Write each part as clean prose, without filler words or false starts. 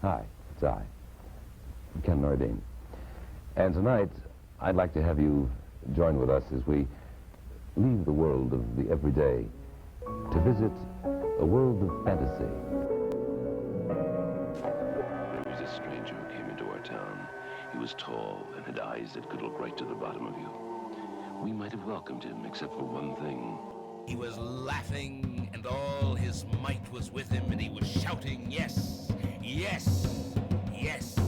Hi, it's I, Ken Nordine. And tonight, I'd like to have you join with us as we leave the world of the everyday to visit a world of fantasy. There was a stranger who came into our town. He was tall and had eyes that could look right to the bottom of you. We might have welcomed him, except for one thing. He was laughing, and all his might was with him, and he was shouting, yes, yes, yes.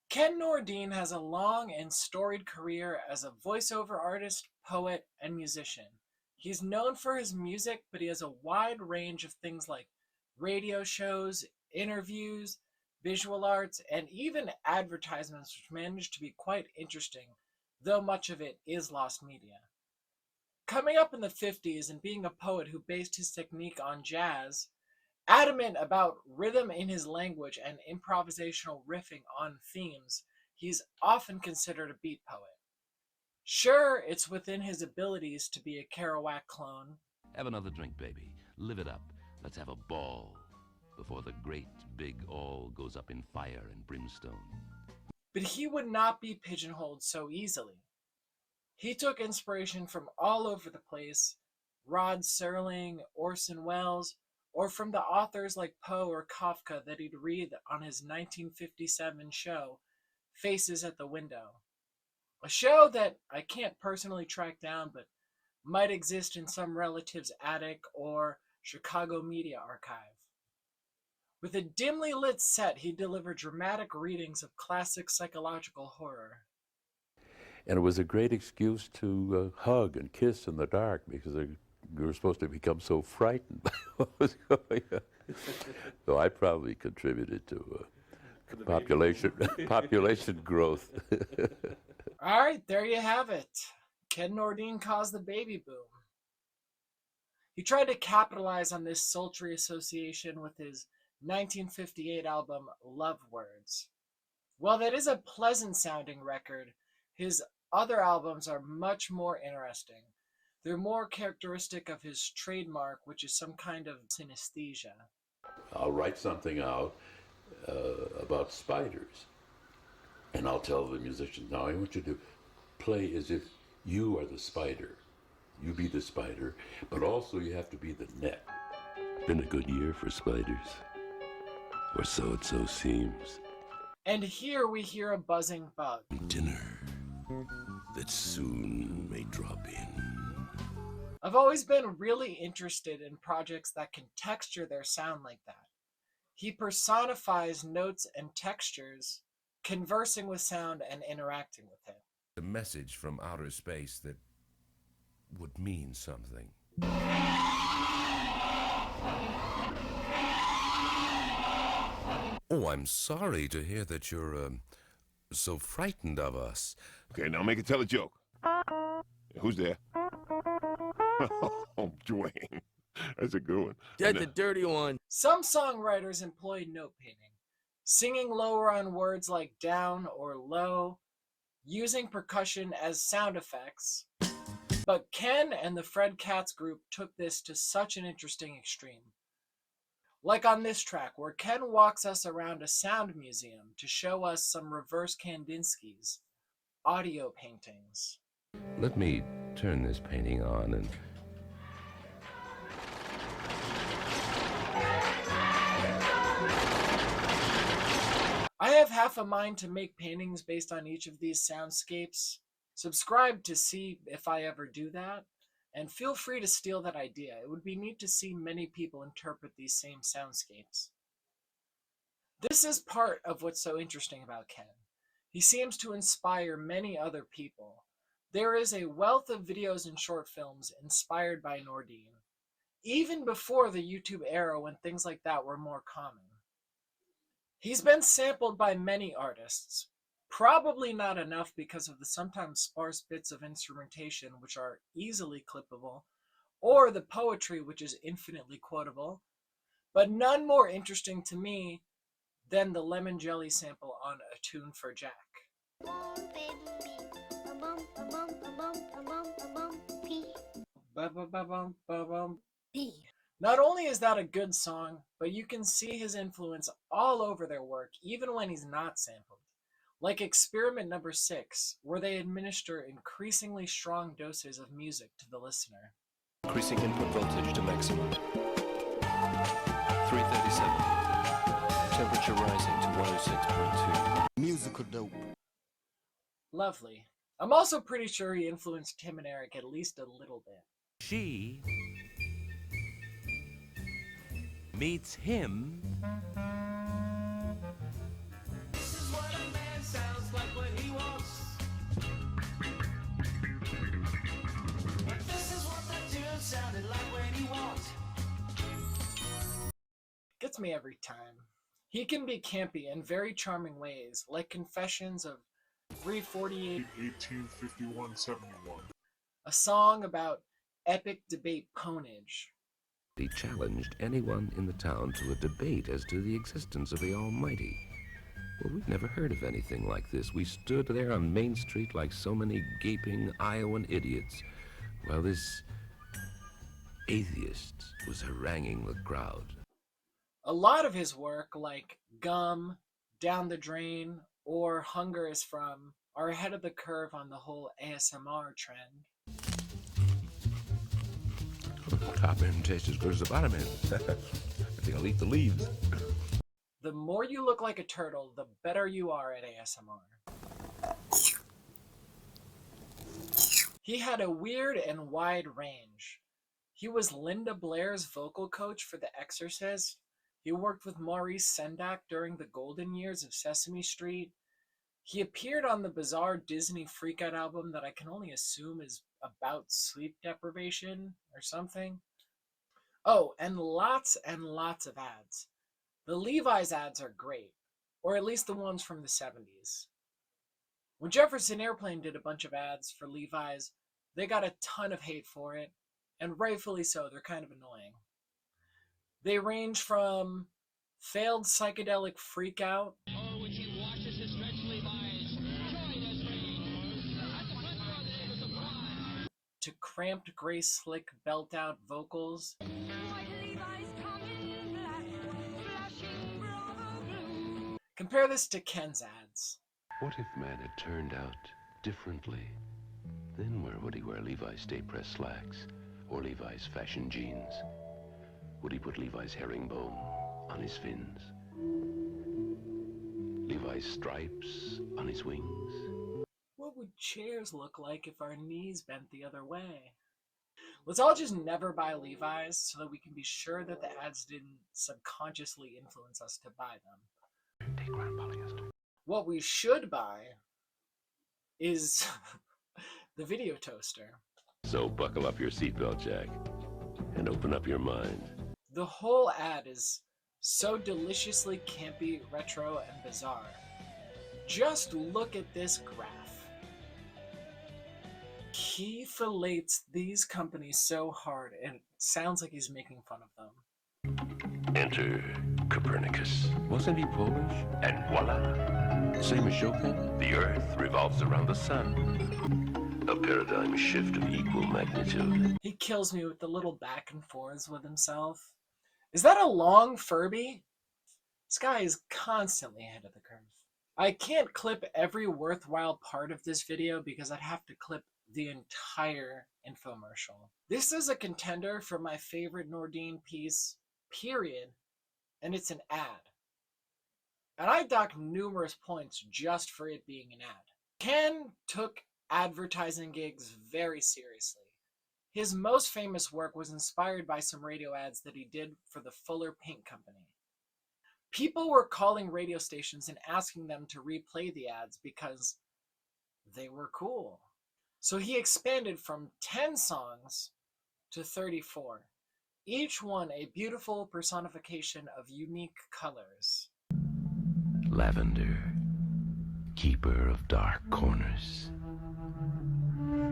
Ken Nordine has a long and storied career as a voiceover artist, poet, and musician. He's known for his music, but he has a wide range of things like radio shows, interviews, visual arts, and even advertisements, which manage to be quite interesting, though much of it is lost media. Coming up in the 50s and being a poet who based his technique on jazz, adamant about rhythm in his language and improvisational riffing on themes, he's often considered a beat poet. Sure, it's within his abilities to be a Kerouac clone. Have another drink, baby. Live it up. Let's have a ball before the great big all goes up in fire and brimstone. But he would not be pigeonholed so easily. He took inspiration from all over the place, Rod Serling, Orson Welles, or from the authors like Poe or Kafka that he'd read on his 1957 show, Faces at the Window. A show that I can't personally track down, but might exist in some relative's attic or Chicago Media Archive. With a dimly lit set, he delivered dramatic readings of classic psychological horror. And it was a great excuse to hug and kiss in the dark because we were supposed to become so frightened by what was going on. So I probably contributed to population growth. All right, there you have it. Ken Nordine caused the baby boom. He tried to capitalize on this sultry association with his 1958 album, Love Words. While that is a pleasant-sounding record, his other albums are much more interesting. They're more characteristic of his trademark, which is some kind of synesthesia. I'll write something out about spiders, and I'll tell the musicians, now I want you to play as if you are the spider. You be the spider, but also you have to be the net. Been a good year for spiders. Or so it so seems. And here we hear a buzzing bug. Dinner that soon may drop in. I've always been really interested in projects that can texture their sound like that. He personifies notes and textures, conversing with sound and interacting with it. A message from outer space that would mean something. Oh, I'm sorry to hear that you're so frightened of us. Okay, now make it tell a joke. Who's there? Oh, Dwayne. That's a good one. That's the dirty one. Some songwriters employ note painting, singing lower on words like down or low, using percussion as sound effects. But Ken and the Fred Katz group took this to such an interesting extreme. Like on this track, where Ken walks us around a sound museum to show us some reverse Kandinsky's, audio paintings. Let me turn this painting on and... I have half a mind to make paintings based on each of these soundscapes. Subscribe to see if I ever do that, and feel free to steal that idea. It would be neat to see many people interpret these same soundscapes. This is part of what's so interesting about Ken. He seems to inspire many other people. There is a wealth of videos and short films inspired by Nordine, even before the YouTube era when things like that were more common. He's been sampled by many artists, probably not enough because of the sometimes sparse bits of instrumentation which are easily clippable, or the poetry which is infinitely quotable, but none more interesting to me than the lemon jelly sample on A Tune for Jack. Ba-ba-ba-bum, ba-bum, ba-bum, ba-bum, pee. Ba-ba-ba-bum, ba-bum, Not only is that a good song, but you can see his influence all over their work, even when he's not sampled. Like experiment number 6, where they administer increasingly strong doses of music to the listener. Increasing input voltage to maximum. 337. Temperature rising to 106.2. Musical dope. Lovely. I'm also pretty sure he influenced Tim and Eric at least a little bit. She meets him. This is what a man sounds like when he walks. This is what the tune sounded like when he walked. Gets me every time. He can be campy in very charming ways, like Confessions of 348, 1851-71. a song about epic debate ponage. He challenged anyone in the town to a debate as to the existence of the Almighty. Well, we'd never heard of anything like this. We stood there on Main Street like so many gaping Iowan idiots, while this atheist was haranguing the crowd. A lot of his work, like Gum, Down the Drain, or Hunger is From, are ahead of the curve on the whole ASMR trend. The top end tastes as good as the bottom end. I think I'll eat the leaves. The more you look like a turtle, the better you are at ASMR. He had a weird and wide range. He was Linda Blair's vocal coach for The Exorcist. He worked with Maurice Sendak during the golden years of Sesame Street. He appeared on the bizarre Disney Freakout album that I can only assume is about sleep deprivation or something. Oh, and lots of ads. The Levi's ads are great, or at least the ones from the 70s. When Jefferson Airplane did a bunch of ads for Levi's, they got a ton of hate for it, and rightfully so, they're kind of annoying. They range from failed psychedelic freakout to cramped gray slick belt out vocals. Compare this to Ken's ads. What if man had turned out differently? Then where would he wear Levi's stay-pressed slacks or Levi's fashion jeans? Would he put Levi's herringbone on his fins? Levi's stripes on his wings? What would chairs look like if our knees bent the other way? Let's all just never buy Levi's so that we can be sure that the ads didn't subconsciously influence us to buy them. Take round polyester. What we should buy is the video toaster. So buckle up your seatbelt, Jack, and open up your mind. The whole ad is so deliciously campy, retro, and bizarre. Just look at this graph. He fillets these companies so hard, and it sounds like he's making fun of them. Enter Copernicus. Wasn't he Polish? And voila! Same as Chopin? The Earth revolves around the Sun. A paradigm shift of equal magnitude. He kills me with the little back and forths with himself. Is that a long Furby? This guy is constantly ahead of the curve. I can't clip every worthwhile part of this video because I'd have to clip the entire infomercial. This is a contender for my favorite Nordine piece, period, and it's an ad. And I docked numerous points just for it being an ad. Ken took advertising gigs very seriously. His most famous work was inspired by some radio ads that he did for the Fuller Paint Company. People were calling radio stations and asking them to replay the ads because they were cool. So he expanded from 10 songs to 34, each one a beautiful personification of unique colors. Lavender, keeper of dark corners,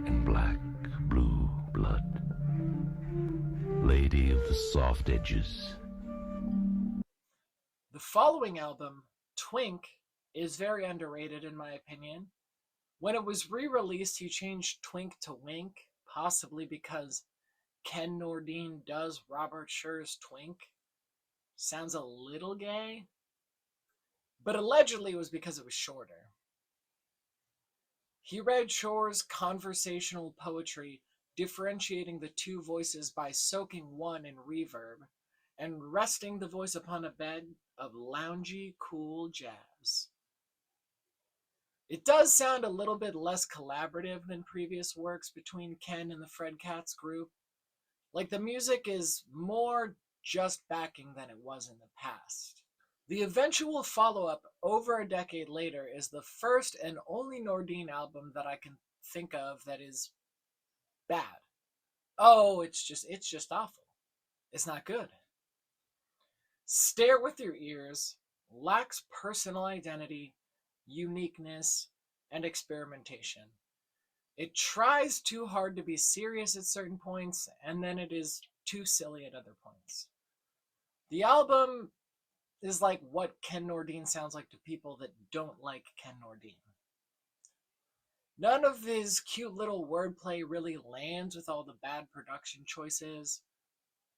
and black, blue blood, lady of the soft edges. The following album, Twink, is very underrated in my opinion. When it was re-released, he changed Twink to Wink, possibly because Ken Nordine does Robert Scher's Twink sounds a little gay, but allegedly it was because it was shorter. He read Shor's conversational poetry, differentiating the two voices by soaking one in reverb and resting the voice upon a bed of loungy, cool jazz. It does sound a little bit less collaborative than previous works between Ken and the Fred Katz group. Like, the music is more just backing than it was in the past. The eventual follow-up over a decade later is the first and only Nordine album that I can think of that is bad. Oh, it's just awful. It's not good. Stare with Your Ears lacks personal identity, uniqueness, and experimentation. It tries too hard to be serious at certain points, and then it is too silly at other points. The album is like what Ken Nordine sounds like to people that don't like Ken Nordine. None of his cute little wordplay really lands with all the bad production choices,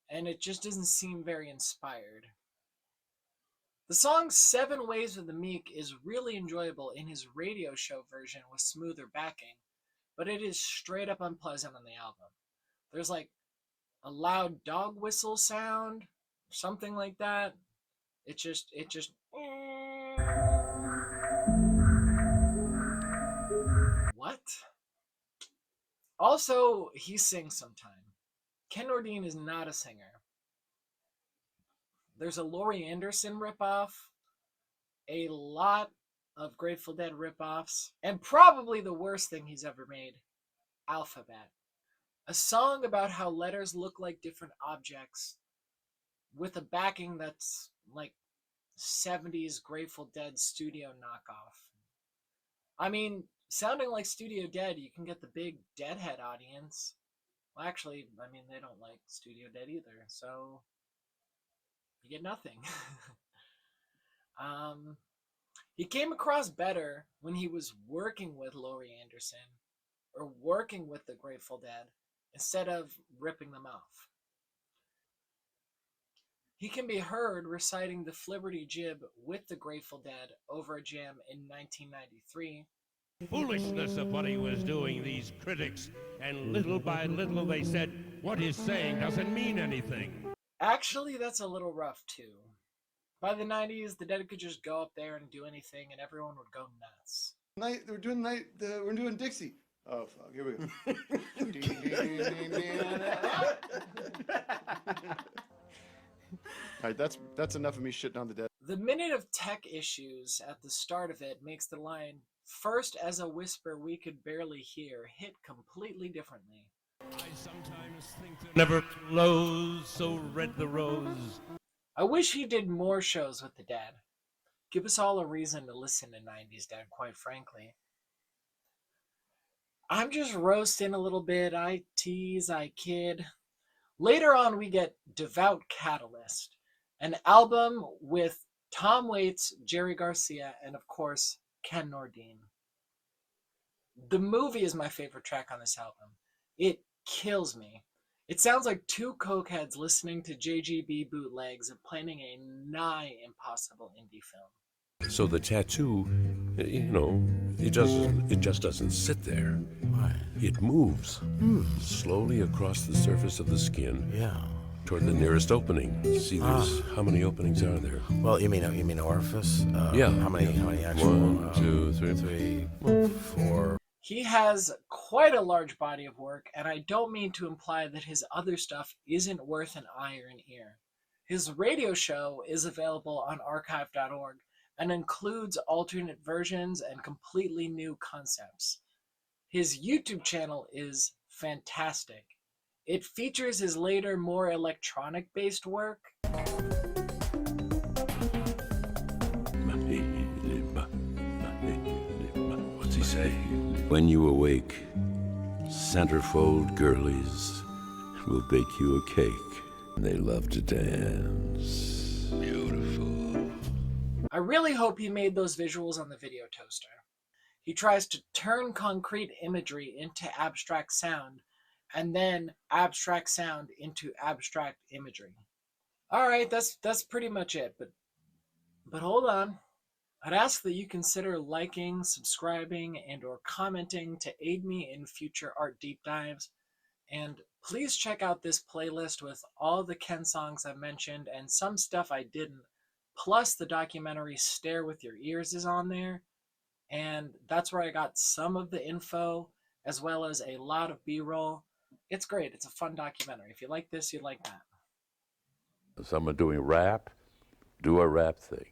and it just doesn't seem very inspired. The song 7 Ways with the Meek is really enjoyable in his radio show version with smoother backing, but it is straight up unpleasant on the album. There's like a loud dog whistle sound, something like that. It just what? Also, he sings sometime. Ken Nordine is not a singer. There's a Laurie Anderson ripoff, a lot of Grateful Dead ripoffs, and probably the worst thing he's ever made, Alphabet. A song about how letters look like different objects with a backing that's like 70s Grateful Dead studio knockoff. I mean, sounding like Studio Dead, you can get the big Deadhead audience. Well, actually, I mean, they don't like Studio Dead either, so you get nothing. He came across better when he was working with Laurie Anderson or working with the Grateful Dead instead of ripping them off. He can be heard reciting the Flibberty Jib with the Grateful Dead over a jam in 1993. Foolishness of what he was doing, these critics, and little by little they said, what he's saying doesn't mean anything. Actually, that's a little rough too. By the 90s, the Dead could just go up there and do anything and everyone would go nuts. We're doing Dixie. Oh, fuck, here we go. All right, that's enough of me shitting on the Dead. The minute of tech issues at the start of it makes the line, "First as a whisper we could barely hear," hit completely differently. I sometimes think there never flows so red the rose. I wish he did more shows with the Dead. Give us all a reason to listen to 90s Dead, quite frankly. I'm just roasting a little bit. I tease, I kid. Later on, we get Devout Catalyst, an album with Tom Waits, Jerry Garcia, and of course, Ken Nordine. The Movie is my favorite track on this album. It kills me. It sounds like two cokeheads listening to JGB bootlegs and planning a nigh impossible indie film. So the tattoo, it just doesn't sit there. Why? It moves slowly across the surface of the skin. Yeah. Toward the nearest opening. See, there's how many openings are there? Well, you mean orifice? Yeah. How many actual? 1, 2, 3, 4. He has quite a large body of work, and I don't mean to imply that his other stuff isn't worth an eye or an ear. His radio show is available on archive.org and includes alternate versions and completely new concepts. His YouTube channel is fantastic. It features his later, more electronic-based work. What's he say? When you awake, centerfold girlies will bake you a cake. They love to dance. Beautiful. I really hope he made those visuals on the video toaster. He tries to turn concrete imagery into abstract sound, and then abstract sound into abstract imagery. All right, that's pretty much it. But hold on. I'd ask that you consider liking, subscribing, and or commenting to aid me in future art deep dives. And please check out this playlist with all the Ken songs I mentioned and some stuff I didn't. Plus the documentary Stare With Your Ears is on there. And that's where I got some of the info as well as a lot of B-roll. It's great. It's a fun documentary. If you like this, you like that. Someone doing rap, do a rap thing.